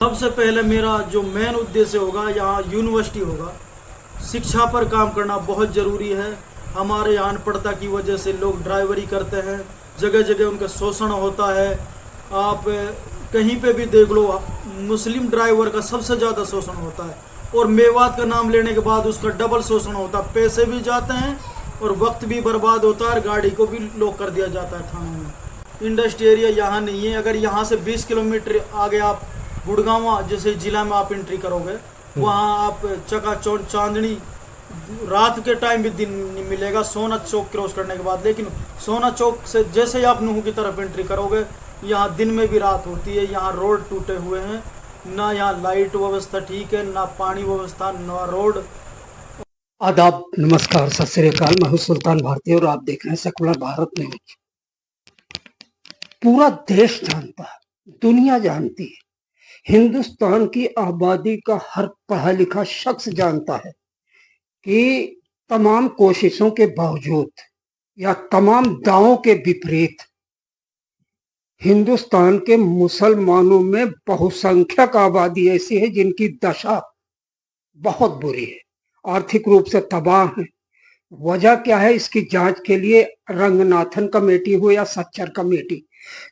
सबसे पहले मेरा जो मेन उद्देश्य होगा, यहाँ यूनिवर्सिटी होगा। शिक्षा पर काम करना बहुत ज़रूरी है। हमारे यहाँ अनपढ़ता की वजह से लोग ड्राइवरी करते हैं, जगह जगह उनका शोषण होता है। आप कहीं पे भी देख लो, मुस्लिम ड्राइवर का सबसे ज़्यादा शोषण होता है, और मेवात का नाम लेने के बाद उसका डबल शोषण होता है। पैसे भी जाते हैं और वक्त भी बर्बाद होता है, और गाड़ी को भी लॉक कर दिया जाता है थानों में। इंडस्ट्री एरिया यहाँ नहीं है। अगर यहाँ से 20 किलोमीटर आगे आप गुड़गांव जैसे ज़िला में आप एंट्री करोगे, वहाँ आप चकाचौंध चांदनी रात के टाइम भी दिन नहीं मिलेगा सोना चौक क्रॉस करने के बाद। लेकिन सोना चौक से जैसे ही आप नूह की तरफ एंट्री करोगे, यहाँ दिन में भी रात होती है। यहाँ रोड टूटे हुए हैं, ना यहाँ लाइट व्यवस्था ठीक है, ना पानी व्यवस्था, ना रोड। आदाब, नमस्कार, सत श्री अकाल। मैं हूं सुल्तान भारती और आप देख रहे हैं सेकुलर भारत न्यूज। पूरा देश जानता है, दुनिया जानती है, हिंदुस्तान की आबादी का हर पढ़ा लिखा शख्स जानता है कि तमाम कोशिशों के बावजूद या तमाम दावों के विपरीत हिंदुस्तान के मुसलमानों में बहुसंख्यक आबादी ऐसी है जिनकी दशा बहुत बुरी है, आर्थिक रूप से तबाह है। वजह क्या है, इसकी जांच के लिए रंगनाथन कमेटी हो या सच्चर कमेटी,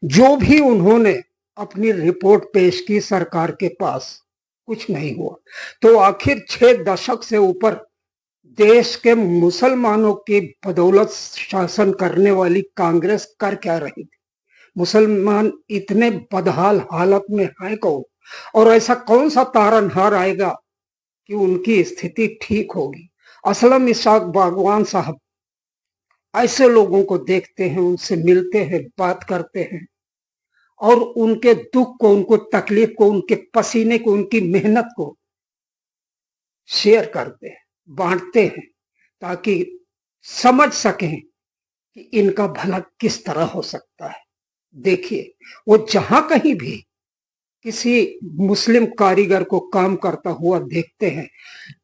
जो भी उन्होंने अपनी रिपोर्ट पेश की सरकार के पास, कुछ नहीं हुआ। तो आखिर 6 दशक से ऊपर देश के मुसलमानों की बदौलत शासन करने वाली कांग्रेस कर क्या रही थी? मुसलमान इतने बदहाल हालत में हैं कौन, और ऐसा कौन सा तारनहार आएगा कि उनकी स्थिति ठीक होगी? असलम इसाक बागवान साहब ऐसे लोगों को देखते हैं, उनसे मिलते हैं, बात करते हैं, और उनके दुख को, उनको तकलीफ को, उनके पसीने को, उनकी मेहनत को शेयर करते हैं, बांटते हैं, ताकि समझ सकें कि इनका भला किस तरह हो सकता है। देखिए, वो जहां कहीं भी किसी मुस्लिम कारीगर को काम करता हुआ देखते हैं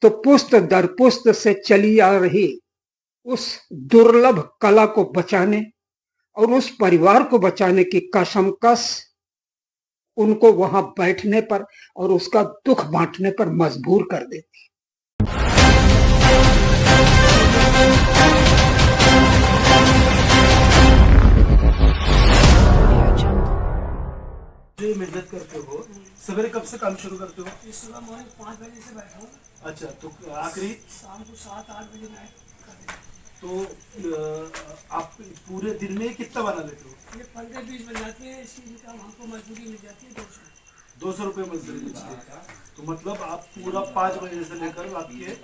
तो पुश्त दर पुश्त से चली आ रही उस दुर्लभ कला को बचाने और उस परिवार को बचाने की कसमकस उनको वहां बैठने पर और उसका दुख बांटने पर मजबूर कर देती। जो मेहनत करते हो, सवेरे कब से काम शुरू करते हो? इस सुबह मॉर्निंग 5 बजे से बैठा हूँ। अच्छा, तो आखिरी शाम को 7-8 बजे नाइट कर देते हैं। तो आप पूरे दिन में कितना बना लेते हो? ये 15-20 बन जाती है। इसकी इनकम हमको मजदूरी मिल जाती है 200 रुपये मजदूरी मिलती है। तो मतलब आप पूरा 5 बजे से लेकर रात के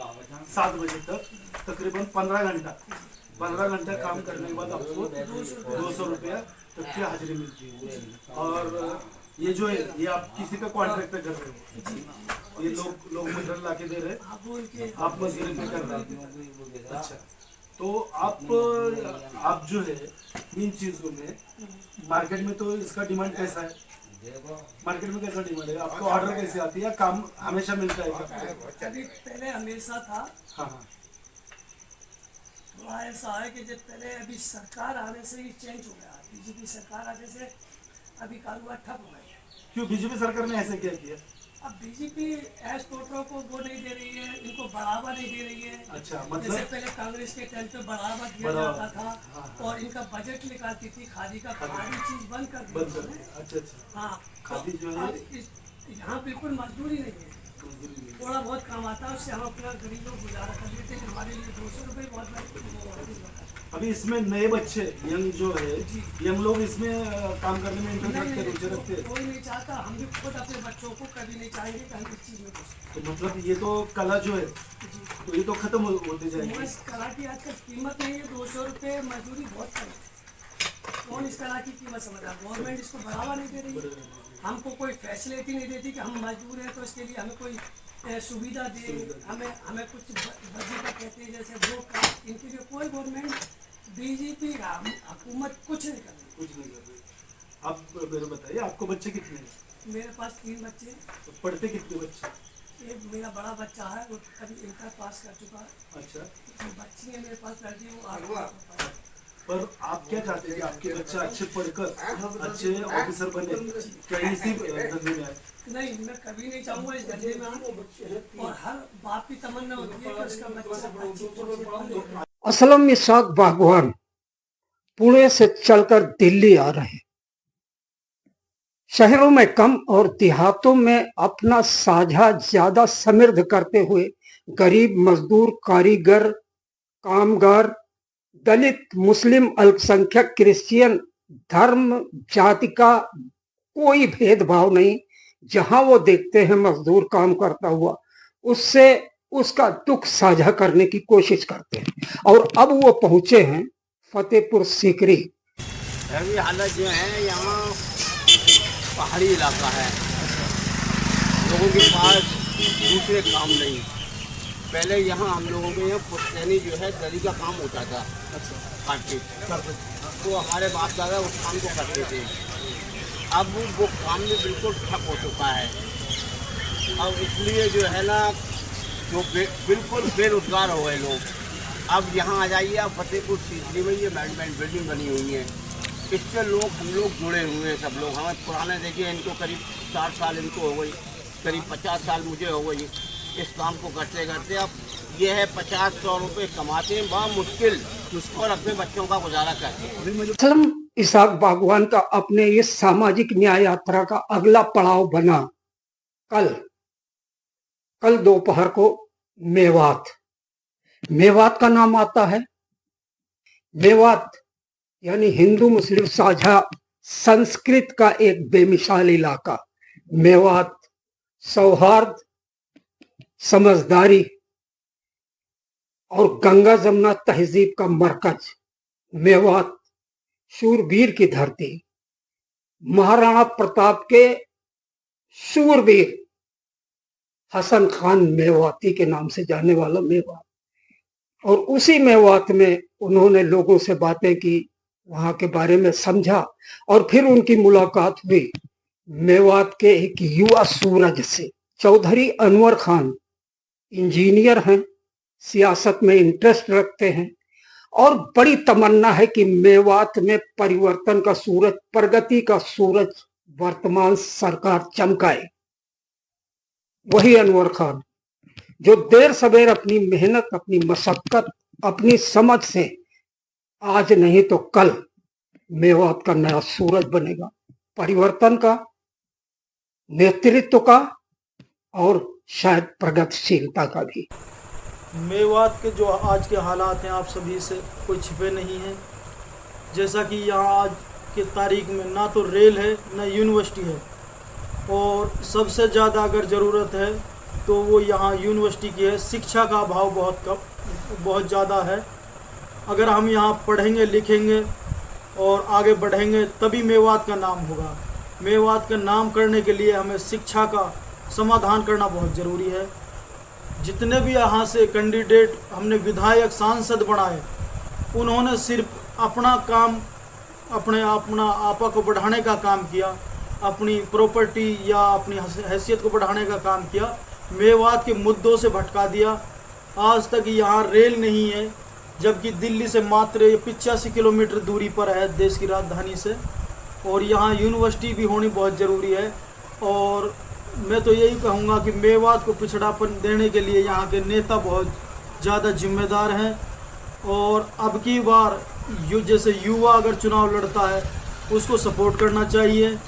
7 बजे तक तकरीबन 15 घंटा काम करने के बाद आपको 200 रुपया तक की हाजिरी मिलती है। और ये जो है, ये आप किसी का कॉन्ट्रैक्ट पे कर रहे हो? ये लोग मटेरियल ला के दे रहे हैं, आप मजदूरी पे कर रहे हैं। अच्छा, तो आप जो है इन चीज़ों में मार्केट में तो इसका डिमांड कैसा है? मार्केट में कैसा डिमांड है? आपको ऑर्डर कैसे आती है? काम हमेशा मिलता है क्या? अभी पहले हमेशा था। हाँ हाँ। थोड़ा ऐसा है कि जब पहले अभी सरकार आने से ही चेंज हो गया। बीजेपी सरकार आने से अभी कारोबार ठप हो गया। क्यों बीजेपी सरकार ने ऐसे क्या किया? अब बीजेपी एस्पोर्टरों को वो नहीं दे रही है, इनको बढ़ावा नहीं दे रही है। अच्छा, मतलब जैसे पहले कांग्रेस के टाइम पे बढ़ावा दिया जाता था और इनका बजट निकालती थी खादी का, खादी चीज बंद कर दी। अच्छा अच्छा। हाँ, खादी जो है यहाँ बिल्कुल मजदूरी नहीं है, थोड़ा बहुत काम आता है, उससे हम अपना गरीब लोग गुजारा कर लेते हैं। हमारे लिए 200 रुपये बहुत बड़ी। अभी इसमें नए बच्चे यंग जो है, यंग लोग इसमें काम करने में इंटरेस्ट रखते, रुचि रखते हैं। कोई नहीं चाहता, हम भी खुद अपने बच्चों को कभी नहीं चाहेंगे कि हम इस चीज़ में घुसें। तो मतलब ये तो कला जो है, तो ये तो खत्म होते जाएगी। इस कला की आजकल कीमत नहीं है। 200 रुपये मजदूरी बहुत कम है। कौन इस कला की कीमत समझ रहा? गवर्नमेंट इसको बढ़ावा नहीं दे रही है, हमको कोई फैसिलिटी नहीं देती कि हम मजदूर हैं तो इसके लिए हमें कोई सुविधा दे, हमें कुछ वजीफा कहते हैं जैसे वो काम, इनके लिए कोई गवर्नमेंट बीजेपी हुकूमत कुछ नहीं कर रही। कुछ नहीं कर रही। आप मेरे बताइए, आपको बच्चे कितने हैं? मेरे पास 3 बच्चे हैं। तो पढ़ते कितने बच्चे? एक मेरा बड़ा बच्चा है, वो अभी इंटर पास कर चुका है। अच्छा। तो बच्ची है मेरे पास लड़की, वो 8 पर आप क्या चाहते हैं कि आपके बच्चा अच्छे पढ़कर अच्छे ऑफिसर बने, क्या इसी धंधे में आए? नहीं, मैं कभी नहीं चाहूंगा इस धंधे में आए, और हर बाप की तमन्ना होती है कि उसका बच्चा अच्छी पोस्ट पर पढ़े। असलम इसाक बागवान पुणे से चलकर दिल्ली आ रहे हैं। शहरों में कम और देहातों में अपना साझा ज्यादा समृद्ध करते हुए गरीब, मजदूर, कारीगर, कामगार, दलित, मुस्लिम, अल्पसंख्यक, क्रिश्चियन, धर्म, जाति का कोई भेदभाव नहीं। जहां वो देखते हैं मजदूर काम करता हुआ, उससे उसका दुख साझा करने की कोशिश करते हैं। और अब वो पहुंचे हैं फतेहपुर सीकरी। अभी हालत जो है, यहाँ पहाड़ी इलाका है, लोगों के पास दूसरे काम नहीं। पहले यहाँ हम लोगों के यहाँ पुश्तैनी जो है दरी का काम होता था, काटते तो हमारे बाप दादा उस काम को करते थे। अब वो काम में बिल्कुल ठप हो चुका है। अब इसलिए जो है ना, जो बिल्कुल बेरोजगार हो गए लोग। अब यहाँ आ जाइए आप फतेहपुर सीकरी में, ये मैनेजमेंट बिल्डिंग बनी हुई है, इससे हम लोग जुड़े हुए हैं। सब लोग हमें पुराने देखिए, इनको करीब 60 साल इनको हो गई, करीब 50 साल मुझे हो गई इस काम को करते करते। अब ये है 50-100 रुपये कमाते हैं बड़ा मुश्किल, और अपने बच्चों का गुजारा करते हैं। असलम इसाक बागवान का अपने इस सामाजिक न्याय यात्रा का अगला पड़ाव बना कल दोपहर को मेवात का नाम आता है। मेवात यानी हिंदू मुस्लिम साझा संस्कृत का एक बेमिसाल इलाका। मेवात सौहार्द, समझदारी और गंगा जमुना तहजीब का मरकज। मेवात शूरवीर की धरती, महाराणा प्रताप के शूरवीर हसन खान मेवाती के नाम से जाने वाला मेवात। और उसी मेवात में उन्होंने लोगों से बातें की, वहां के बारे में समझा, और फिर उनकी मुलाकात हुई मेवात के एक युवा सूरज से। चौधरी अनवर खान इंजीनियर हैं, सियासत में इंटरेस्ट रखते हैं, और बड़ी तमन्ना है कि मेवात में परिवर्तन का सूरज, प्रगति का सूरज वर्तमान सरकार चमकाए। वही अनवर खान जो देर सवेर अपनी मेहनत, अपनी मशक्कत, अपनी समझ से आज नहीं तो कल मेवात का नया सूरज बनेगा, परिवर्तन का, नेतृत्व का, और शायद प्रगतिशीलता का भी। मेवात के जो आज के हालात हैं आप सभी से कोई छिपे नहीं हैं। जैसा कि यहाँ आज के तारीख में ना तो रेल है ना यूनिवर्सिटी है, और सबसे ज़्यादा अगर ज़रूरत है तो वो यहाँ यूनिवर्सिटी की है। शिक्षा का अभाव बहुत ज़्यादा है। अगर हम यहाँ पढ़ेंगे लिखेंगे और आगे बढ़ेंगे तभी मेवात का नाम होगा। मेवात का नाम करने के लिए हमें शिक्षा का समाधान करना बहुत ज़रूरी है। जितने भी यहाँ से कैंडिडेट हमने विधायक, सांसद बनाए, उन्होंने सिर्फ अपना काम, अपना आपा को बढ़ाने का काम किया, अपनी प्रॉपर्टी या अपनी हैसियत को बढ़ाने का काम किया, मेवात के मुद्दों से भटका दिया। आज तक यहाँ रेल नहीं है, जबकि दिल्ली से मात्र 85 किलोमीटर दूरी पर है, देश की राजधानी से। और यहाँ यूनिवर्सिटी भी होनी बहुत ज़रूरी है। और मैं तो यही कहूँगा कि मेवात को पिछड़ापन देने के लिए यहाँ के नेता बहुत ज़्यादा जिम्मेदार हैं। और अब की बार जैसे युवा अगर चुनाव लड़ता है उसको सपोर्ट करना चाहिए,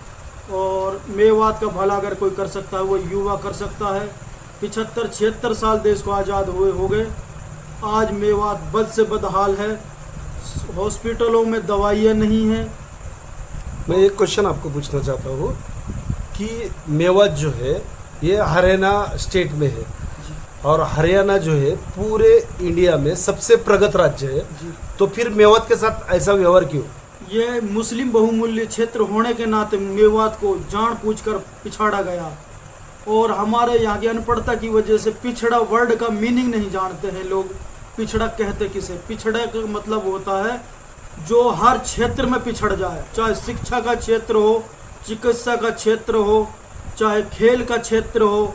और मेवात का भला अगर कोई कर सकता है वो युवा कर सकता है। 75-76 साल देश को आज़ाद हुए हो गए, आज मेवात बद से बद हाल है। हॉस्पिटलों में दवाइयाँ नहीं हैं। मैं एक क्वेश्चन आपको पूछना चाहता हूँ कि मेवात जो है ये हरियाणा स्टेट में है, और हरियाणा जो है पूरे इंडिया में सबसे प्रगत राज्य है, तो फिर मेवात के साथ ऐसा व्यवहार क्यों? ये मुस्लिम बहुमूल्य क्षेत्र होने के नाते मेवात को जानबूझकर पिछाड़ा गया, और हमारे यहाँ की अनपढ़ता की वजह से पिछड़ा वर्ड का मीनिंग नहीं जानते हैं लोग। पिछड़ा कहते किसे? पिछड़ा का मतलब होता है जो हर क्षेत्र में पिछड़ जाए, चाहे शिक्षा का क्षेत्र हो, चिकित्सा का क्षेत्र हो, चाहे खेल का क्षेत्र हो,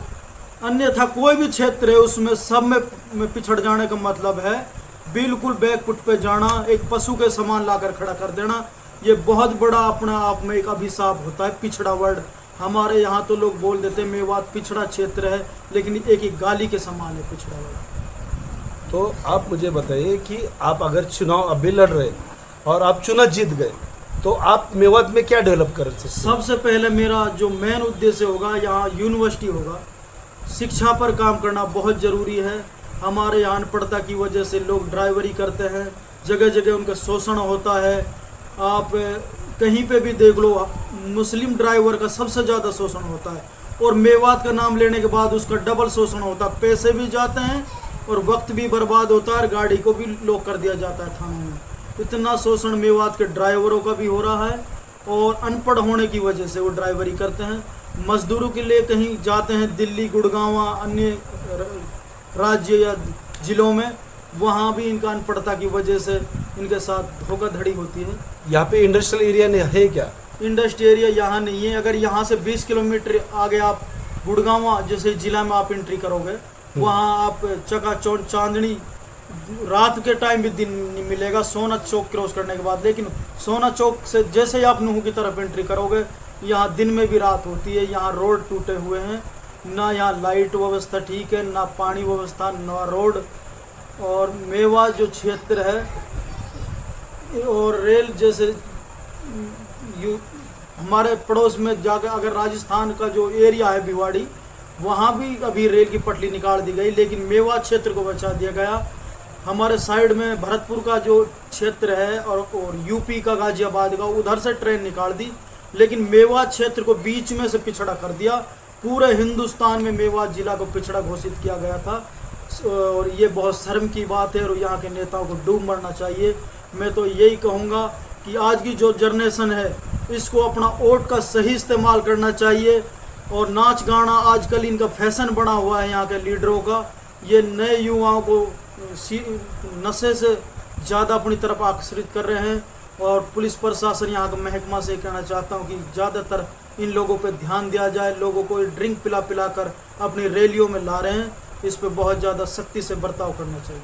अन्यथा कोई भी क्षेत्र है उसमें सब में पिछड़ जाने का मतलब है बिल्कुल बैकफुट पे जाना, एक पशु के समान लाकर खड़ा कर देना, ये बहुत बड़ा अपना आप में एक अभिशाप होता है। पिछड़ा वर्ड, हमारे यहाँ तो लोग बोल देते हैं मेवात पिछड़ा क्षेत्र है, लेकिन एक ही गाली के समान है पिछड़ा वर्ड। तो आप मुझे बताइए कि आप अगर चुनाव अभी लड़ रहे और आप चुनाव जीत गए तो आप मेवात में क्या डेवलप कर सकते हैं? सबसे पहले मेरा जो मेन उद्देश्य होगा, यहाँ यूनिवर्सिटी होगा, शिक्षा पर काम करना बहुत ज़रूरी है। हमारे यहाँ अनपढ़ता की वजह से लोग ड्राइवरी करते हैं, जगह जगह उनका शोषण होता है। आप कहीं पे भी देख लो, मुस्लिम ड्राइवर का सबसे ज़्यादा शोषण होता है, और मेवात का नाम लेने के बाद उसका डबल शोषण होता है। पैसे भी जाते हैं और वक्त भी बर्बाद होता है, और गाड़ी को भी लॉक कर दिया जाता है थानों में। इतना शोषण मेवात के ड्राइवरों का भी हो रहा है, और अनपढ़ होने की वजह से वो ड्राइवरी करते हैं। मजदूरों के लिए कहीं जाते हैं दिल्ली, गुड़गांव, अन्य राज्य या ज़िलों में, वहाँ भी इनका अनपढ़ता की वजह से इनके साथ धोखाधड़ी होती है। यहाँ पे इंडस्ट्रियल एरिया नहीं है क्या? इंडस्ट्री एरिया यहाँ नहीं है। अगर यहाँ से 20 किलोमीटर आगे आप गुड़गांव जैसे ज़िला में आप एंट्री करोगे, वहाँ आप चकाचौंध चांदनी रात के टाइम भी दिन नहीं मिलेगा सोना चौक क्रॉस करने के बाद। लेकिन सोना चौक से जैसे ही आप नूह की तरफ एंट्री करोगे, यहाँ दिन में भी रात होती है। यहाँ रोड टूटे हुए हैं, ना यहाँ लाइट व्यवस्था ठीक है, ना पानी व्यवस्था, ना रोड। और मेवा जो क्षेत्र है और रेल जैसे हमारे पड़ोस में जाकर अगर राजस्थान का जो एरिया है भिवाड़ी, वहाँ भी अभी रेल की पटरी निकाल दी गई, लेकिन मेवा क्षेत्र को बचा दिया गया। हमारे साइड में भरतपुर का जो क्षेत्र है और यूपी का गाजियाबाद का, उधर से ट्रेन निकाल दी, लेकिन मेवात क्षेत्र को बीच में से पिछड़ा कर दिया। पूरे हिंदुस्तान में मेवात जिला को पिछड़ा घोषित किया गया था, और ये बहुत शर्म की बात है, और यहाँ के नेताओं को डूब मरना चाहिए। मैं तो यही कहूँगा कि आज की जो जनरेशन है, इसको अपना वोट का सही इस्तेमाल करना चाहिए। और नाच गाना आजकल इनका फैशन बना हुआ है यहाँ के लीडरों का। ये नए युवाओं को नशे से ज़्यादा अपनी तरफ आकर्षित कर रहे हैं, और पुलिस प्रशासन यहाँ का महकमा से कहना चाहता हूँ कि ज़्यादातर इन लोगों पे ध्यान दिया जाए। लोगों को ड्रिंक पिला पिला कर अपनी रैलियों में ला रहे हैं, इस पे बहुत ज़्यादा सख्ती से बर्ताव करना चाहिए।